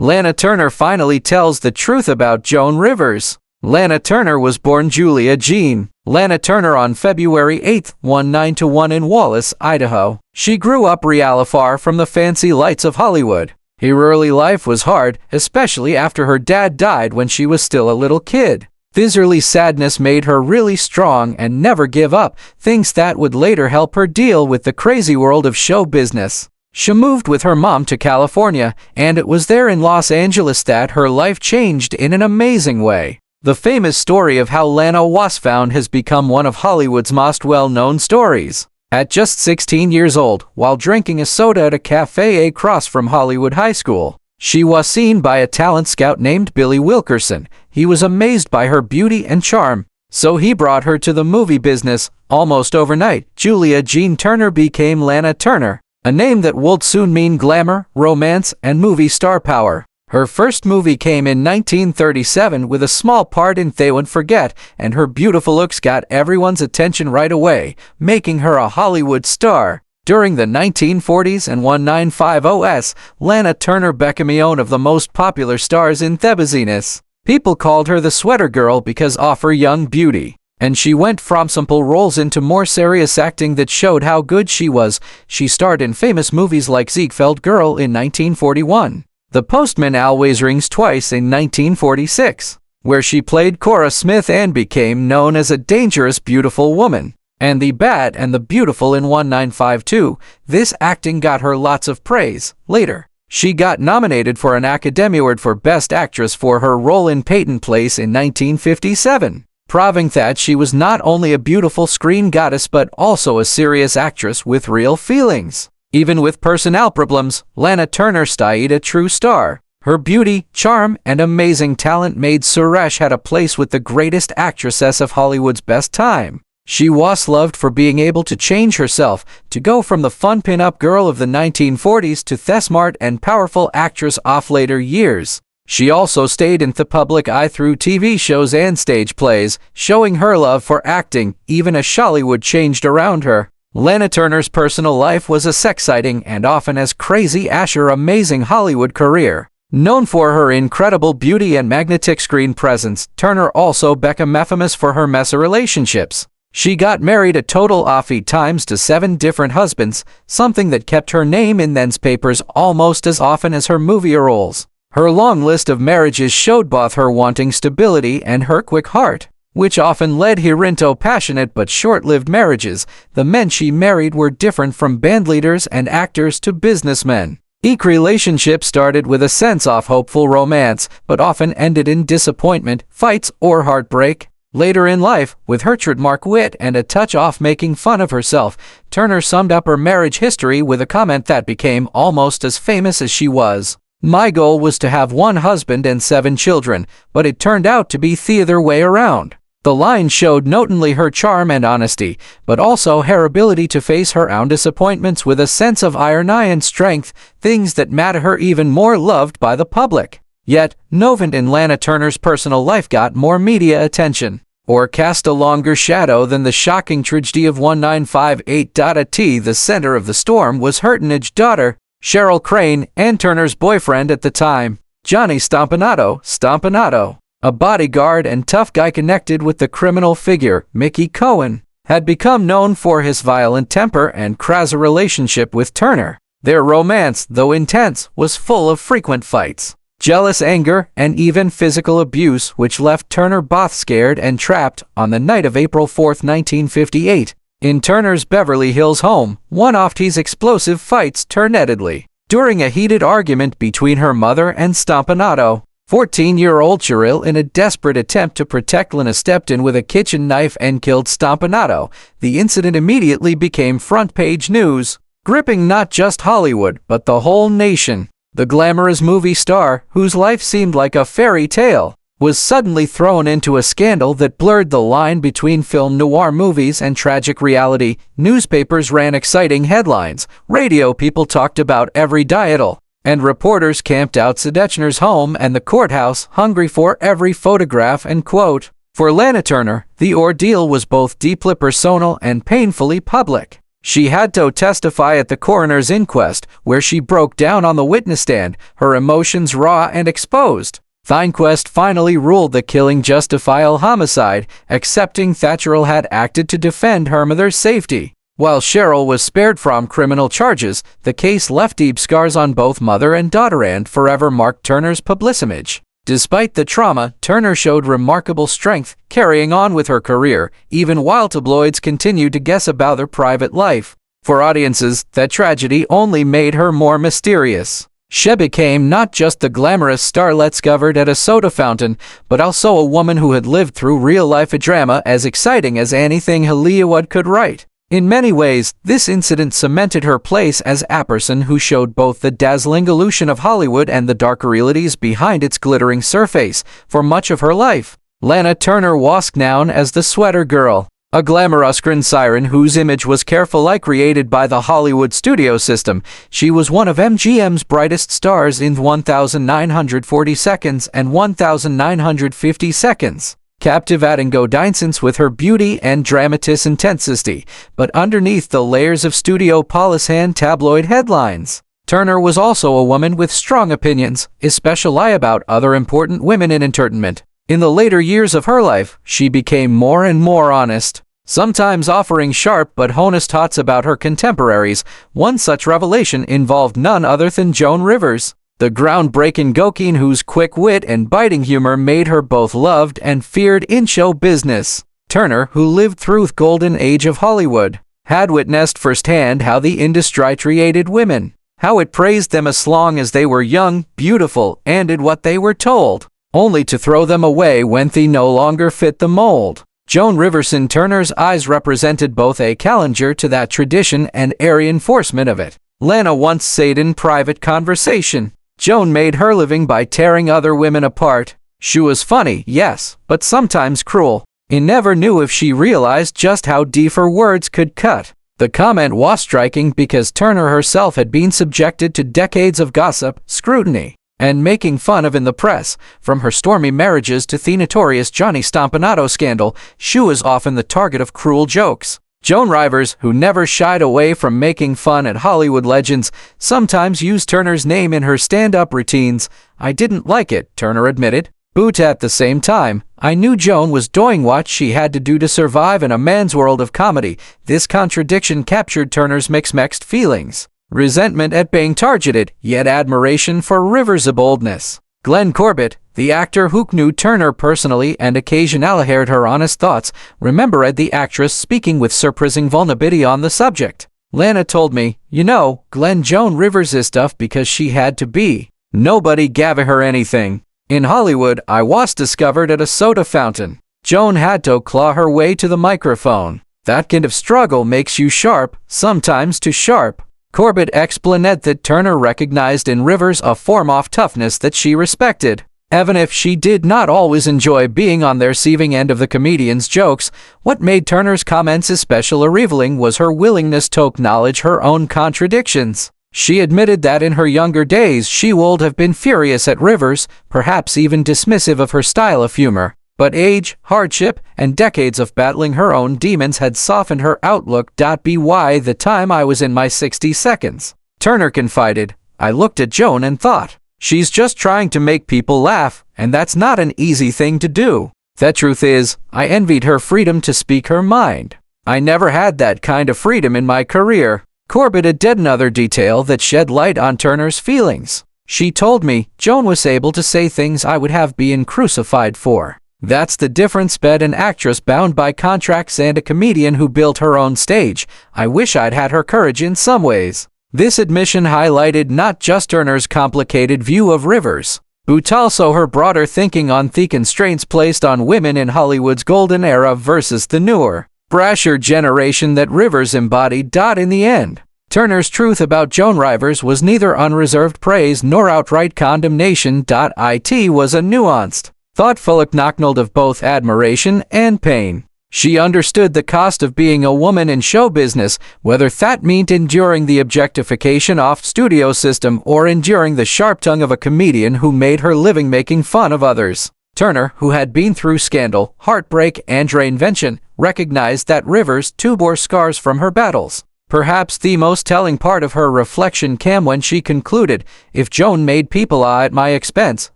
Lana Turner finally tells the truth about Joan Rivers. Lana Turner was born Julia Jean Lana Turner on February 8, 1921 in Wallace, Idaho. She grew up far from the fancy lights of Hollywood. Her early life was hard, especially after her dad died when she was still a little kid. This early sadness made her really strong and never give up, things that would later help her deal with the crazy world of show business. She moved with her mom to California, and it was there in Los Angeles that her life changed in an amazing way. The famous story of how Lana was found has become one of Hollywood's most well-known stories. At just 16 years old, while drinking a soda at a cafe across from Hollywood High School, she was seen by a talent scout named Billy Wilkerson. He was amazed by her beauty and charm, so he brought her to the movie business. Almost overnight, Julia Jean Turner became Lana Turner, a name that would soon mean glamour, romance, and movie star power. Her first movie came in 1937 with a small part in They Won't Forget, and her beautiful looks got everyone's attention right away, making her a Hollywood star. During the 1940s and 1950s, Lana Turner became one of the most popular stars in the business. People called her the sweater girl because of her young beauty, and she went from simple roles into more serious acting that showed how good she was. She starred in famous movies like Ziegfeld Girl in 1941. The Postman always rings twice in 1946, where she played Cora Smith and became known as a dangerous beautiful woman, and The Bad and the Beautiful in 1952. This acting got her lots of praise. Later, she got nominated for an Academy Award for Best Actress for her role in Peyton Place in 1957, proving that she was not only a beautiful screen goddess but also a serious actress with real feelings. Even with personnel problems, Lana Turner stayed a true star. Her beauty, charm, and amazing talent made Suresh had a place with the greatest actresses of Hollywood's best time. She was loved for being able to change herself, to go from the fun pin-up girl of the 1940s to the smart and powerful actress of later years. She also stayed in the public eye through TV shows and stage plays, showing her love for acting, even as Hollywood changed around her. Lana Turner's personal life was as exciting and often as crazy as her amazing Hollywood career. Known for her incredible beauty and magnetic screen presence, Turner also became famous for her messy relationships. She got married a total of 8 times to 7 different husbands, something that kept her name in those papers almost as often as her movie roles. Her long list of marriages showed both her wanting stability and her quick heart, which often led her into passionate but short-lived marriages. The men she married were different from bandleaders and actors to businessmen. Each relationship started with a sense of hopeful romance, but often ended in disappointment, fights, or heartbreak. Later in life, with her trademark wit and a touch of making fun of herself, Turner summed up her marriage history with a comment that became almost as famous as she was. "My goal was to have 1 husband and 7 children, but it turned out to be the other way around." The line showed not only her charm and honesty, but also her ability to face her own disappointments with a sense of irony and strength, things that made her even more loved by the public. Yet, no event in Lana Turner's personal life got more media attention, or cast a longer shadow than the shocking tragedy of 1958. At the center of the storm was her teenage daughter, Cheryl Crane, and Turner's boyfriend at the time, Johnny Stompanato. A bodyguard and tough guy connected with the criminal figure, Mickey Cohen, had become known for his violent temper and crass relationship with Turner. Their romance, though intense, was full of frequent fights, jealous anger, and even physical abuse, which left Turner both scared and trapped. On the night of April 4, 1958, in Turner's Beverly Hills home, one of his explosive fights turned deadly. During a heated argument between her mother and Stompanato, 14-year-old Cheryl, in a desperate attempt to protect Lana, stepped in with a kitchen knife and killed Stompanato. The incident immediately became front-page news, gripping not just Hollywood, but the whole nation. The glamorous movie star, whose life seemed like a fairy tale, was suddenly thrown into a scandal that blurred the line between film noir movies and tragic reality. Newspapers ran exciting headlines, radio people talked about every detail, and reporters camped outside Turner's home and the courthouse, hungry for every photograph and quote. For Lana Turner, the ordeal was both deeply personal and painfully public. She had to testify at the coroner's inquest, where she broke down on the witness stand, her emotions raw and exposed. The inquest finally ruled the killing justifiable homicide, accepting Thatcherell had acted to defend her mother's safety. While Cheryl was spared from criminal charges, the case left deep scars on both mother and daughter and forever marked Turner's public image. Despite the trauma, Turner showed remarkable strength, carrying on with her career, even while tabloids continued to guess about her private life. For audiences, that tragedy only made her more mysterious. She became not just the glamorous starlet discovered at a soda fountain, but also a woman who had lived through real-life drama as exciting as anything Hollywood could write. In many ways, this incident cemented her place as a person who showed both the dazzling illusion of Hollywood and the dark realities behind its glittering surface. For much of her life, Lana Turner was known as the Sweater Girl, a glamorous screen siren whose image was carefully created by the Hollywood studio system. She was one of MGM's brightest stars in 1940 seconds and 1950 seconds, captivating audiences with her beauty and dramatic intensity. But underneath the layers of studio polish and tabloid headlines, Turner was also a woman with strong opinions, especially about other important women in entertainment. In the later years of her life, she became more and more honest, sometimes offering sharp but honest thoughts about her contemporaries. One such revelation involved none other than Joan Rivers, the groundbreaking Gokeen whose quick wit and biting humor made her both loved and feared in show business. Turner, who lived through the golden age of Hollywood, had witnessed firsthand how the industry treated women, how it praised them as long as they were young, beautiful, and did what they were told, only to throw them away when they no longer fit the mold. Joan Rivers in Turner's eyes represented both a challenger to that tradition and a reinforcement of it. Lana once said in private conversation, Joan made her living by tearing other women apart. She was funny, yes, but sometimes cruel. I never knew if she realized just how deep her words could cut. The comment was striking because Turner herself had been subjected to decades of gossip, scrutiny, and making fun of in the press. From her stormy marriages to the notorious Johnny Stompanato scandal, she was often the target of cruel jokes. Joan Rivers, who never shied away from making fun at Hollywood legends, sometimes used Turner's name in her stand-up routines. I didn't like it, Turner admitted. But at the same time, I knew Joan was doing what she had to do to survive in a man's world of comedy. This contradiction captured Turner's mixed feelings. Resentment at being targeted, yet admiration for Rivers' boldness. Glenn Corbett, the actor who knew Turner personally and occasionally heard her honest thoughts, remembered the actress speaking with surprising vulnerability on the subject. Lana told me, you know, Glenn Joan Rivers is tough because she had to be. Nobody gave her anything. In Hollywood, I was discovered at a soda fountain. Joan had to claw her way to the microphone. That kind of struggle makes you sharp, sometimes too sharp. Corbett explained that Turner recognized in Rivers a form of toughness that she respected. Even if she did not always enjoy being on the receiving end of the comedian's jokes, what made Turner's comments especially revealing was her willingness to acknowledge her own contradictions. She admitted that in her younger days she would have been furious at Rivers, perhaps even dismissive of her style of humor. But age, hardship, and decades of battling her own demons had softened her outlook. By the time I was in my 60 seconds, Turner confided, I looked at Joan and thought, she's just trying to make people laugh, and that's not an easy thing to do. The truth is, I envied her freedom to speak her mind. I never had that kind of freedom in my career. Corbett added another detail that shed light on Turner's feelings. She told me, Joan was able to say things I would have been crucified for. That's the difference between an actress bound by contracts and a comedian who built her own stage. I wish I'd had her courage in some ways. This admission highlighted not just Turner's complicated view of Rivers, but also her broader thinking on the constraints placed on women in Hollywood's golden era versus the newer, brasher generation that Rivers embodied. In the end, Turner's truth about Joan Rivers was neither unreserved praise nor outright condemnation. It was a nuanced, thoughtful acknowledgement of both admiration and pain. She understood the cost of being a woman in show business, whether that meant enduring the objectification of studio system or enduring the sharp tongue of a comedian who made her living making fun of others. Turner, who had been through scandal, heartbreak, and reinvention, recognized that Rivers too bore scars from her battles. Perhaps the most telling part of her reflection came when she concluded, "If Joan made people at my expense,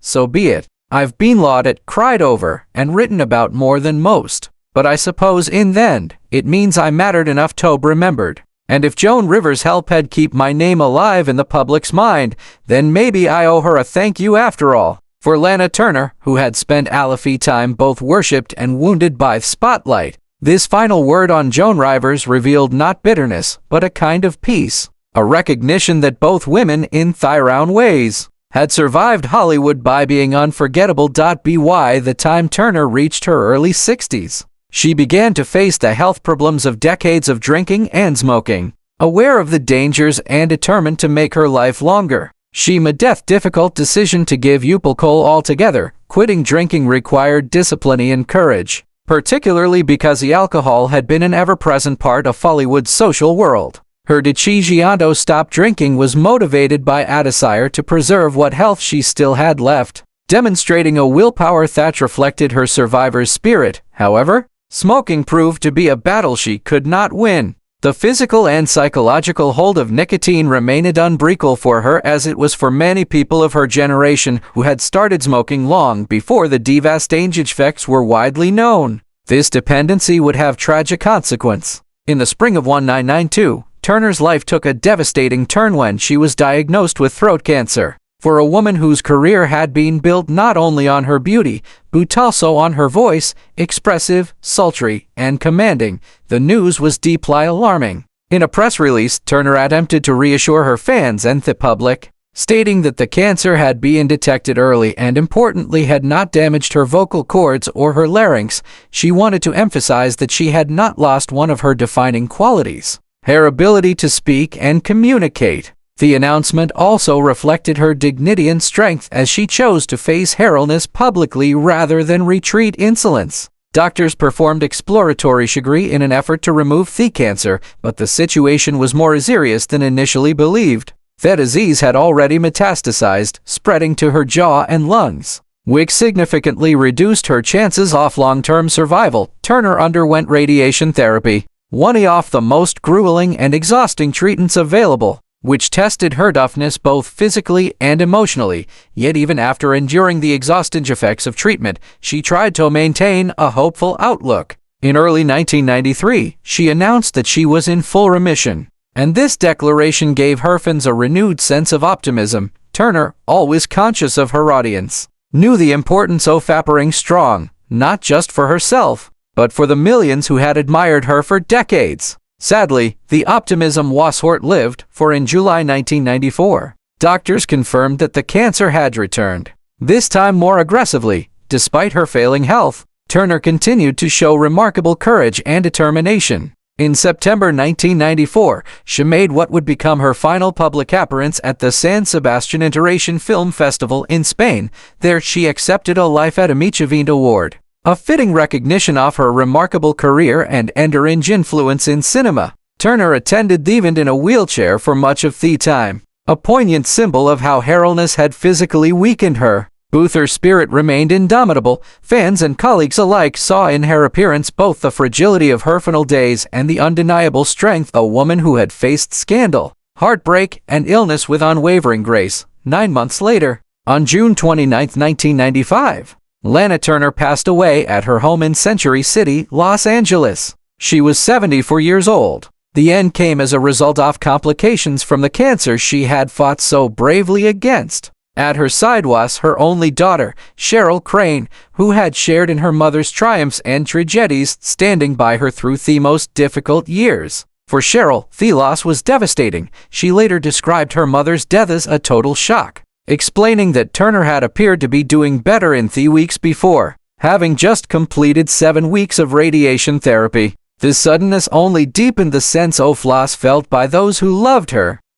so be it. I've been lauded, cried over, and written about more than most. But I suppose in the end, it means I mattered enough to be remembered. And if Joan Rivers helped keep my name alive in the public's mind, then maybe I owe her a thank you after all." For Lana Turner, who had spent a lifetime both worshipped and wounded by the spotlight, this final word on Joan Rivers revealed not bitterness, but a kind of peace, a recognition that both women, in their own ways, had survived Hollywood by being unforgettable. By the time Turner reached her early 60s, she began to face the health problems of decades of drinking and smoking. Aware of the dangers and determined to make her life longer, she made the difficult decision to give up alcohol altogether. Quitting drinking required discipline and courage, particularly because the alcohol had been an ever-present part of Hollywood's social world. Her decision to stop drinking was motivated by a desire to preserve what health she still had left, demonstrating a willpower that reflected her survivor's spirit. However, smoking proved to be a battle she could not win. The physical and psychological hold of nicotine remained unbreakable for her, as it was for many people of her generation who had started smoking long before the devastating effects were widely known. This dependency would have tragic consequences. In the spring of 1992, Turner's life took a devastating turn when she was diagnosed with throat cancer. For a woman whose career had been built not only on her beauty, but also on her voice, expressive, sultry, and commanding, the news was deeply alarming. In a press release, Turner attempted to reassure her fans and the public, stating that the cancer had been detected early and importantly had not damaged her vocal cords or her larynx. She wanted to emphasize that she had not lost one of her defining qualities, her ability to speak and communicate. The announcement also reflected her dignity and strength, as she chose to face her illness publicly rather than retreat insolence. Doctors performed exploratory surgery in an effort to remove the cancer, but the situation was more serious than initially believed. The disease had already metastasized, spreading to her jaw and lungs, which significantly reduced her chances of long-term survival. Turner underwent radiation therapy, one of the most grueling and exhausting treatments available, which tested her toughness both physically and emotionally. Yet even after enduring the exhausting effects of treatment, she tried to maintain a hopeful outlook. In early 1993, she announced that she was in full remission, and this declaration gave her fans a renewed sense of optimism. Turner, always conscious of her audience, knew the importance of appearing strong, not just for herself, but for the millions who had admired her for decades. Sadly, the optimism was short-lived, for in July 1994, doctors confirmed that the cancer had returned, this time more aggressively. Despite her failing health, Turner continued to show remarkable courage and determination. In September 1994, she made what would become her final public appearance at the San Sebastian International Film Festival in Spain. There she accepted a Lifetime Achievement Award, a fitting recognition of her remarkable career and enduring influence in cinema. Turner attended the event in a wheelchair for much of the time, a poignant symbol of how her illness had physically weakened her. But her spirit remained indomitable. Fans and colleagues alike saw in her appearance both the fragility of her final days and the undeniable strength of a woman who had faced scandal, heartbreak, and illness with unwavering grace. 9 months later, on June 29, 1995, Lana Turner passed away at her home in Century City, Los Angeles. She was 74 years old. The end came as a result of complications from the cancer she had fought so bravely against. At her side was her only daughter, Cheryl Crane, who had shared in her mother's triumphs and tragedies, standing by her through the most difficult years. For Cheryl, the loss was devastating. She later described her mother's death as a total shock, explaining that Turner had appeared to be doing better in the weeks before, having just completed 7 weeks of radiation therapy. This suddenness only deepened the sense of loss felt by those who loved her.